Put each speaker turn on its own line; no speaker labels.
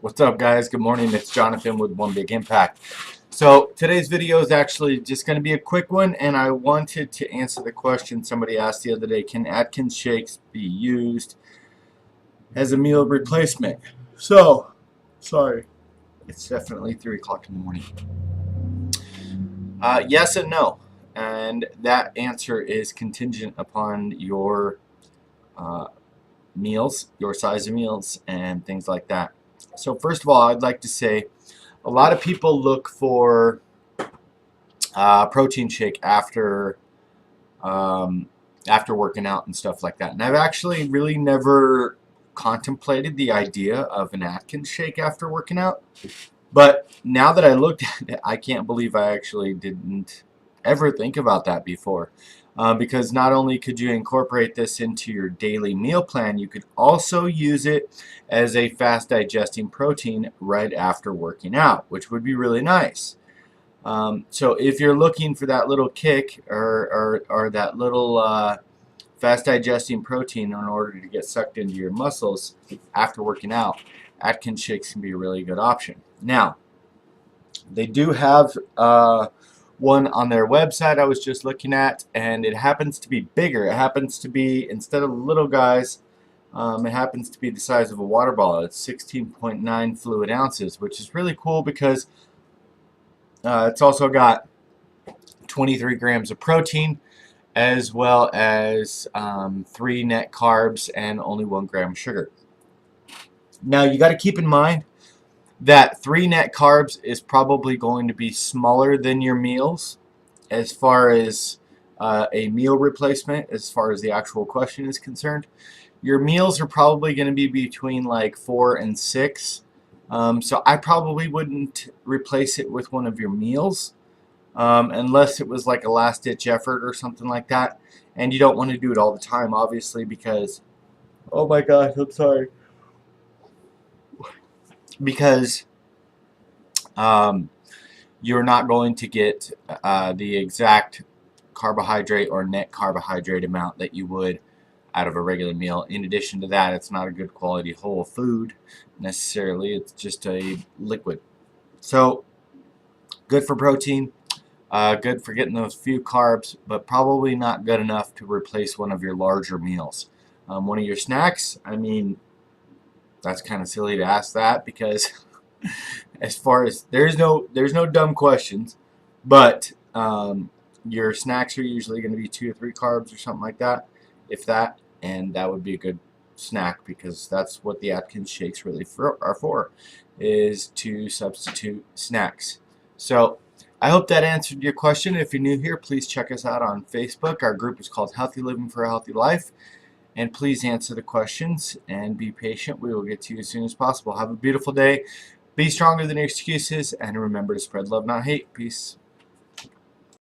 What's up, guys? Good morning. It's Jonathan with One Big Impact. So today's video is actually just going to be a quick one, and I wanted to answer the question somebody asked the other day: can Atkins shakes be used as a meal replacement? So, sorry, it's definitely 3 o'clock in the morning. Yes and no, and that answer is contingent upon your meals, your size of meals, and things like that. So first of all, I'd like to say a lot of people look for protein shake after working out and stuff like that. And I've actually really never contemplated the idea of an Atkins shake after working out. But now that I looked at it, I can't believe I actually didn't ever think about that before. Because not only could you incorporate this into your daily meal plan, you could also use it as a fast digesting protein right after working out, which would be really nice. So if you're looking for that little kick or that little fast digesting protein in order to get sucked into your muscles after working out, Atkins shakes can be a really good option. Now, they do have one on their website I was just looking at, and it happens to be bigger. It happens to be, instead of little guys, it happens to be the size of a water bottle. It's 16.9 fluid ounces, which is really cool because it's also got 23 grams of protein as well as 3 net carbs and only 1 gram of sugar. Now you got to keep in mind that 3 net carbs is probably going to be smaller than your meals as far as a meal replacement, as far as the actual question is concerned. Your meals are probably going to be between like 4 and 6. So I probably wouldn't replace it with one of your meals unless it was like a last-ditch effort or something like that. And you don't want to do it all the time, obviously, because, oh my gosh, I'm sorry. Because you're not going to get the exact carbohydrate or net carbohydrate amount that you would out of a regular meal. In addition to that, it's not a good quality whole food necessarily. It's just a liquid. So good for protein, good for getting those few carbs, but probably not good enough to replace one of your larger meals. One of your snacks, I mean, that's kind of silly to ask that because as far as there's no dumb questions, but your snacks are usually going to be 2 or 3 carbs or something like that, if that, and that would be a good snack because that's what the Atkins shakes really are for, is to substitute snacks. So I hope that answered your question. If you're new here, please check us out on Facebook. Our group is called Healthy Living for a Healthy Life. And please answer the questions and be patient. We will get to you as soon as possible. Have a beautiful day. Be stronger than your excuses. And remember to spread love, not hate. Peace.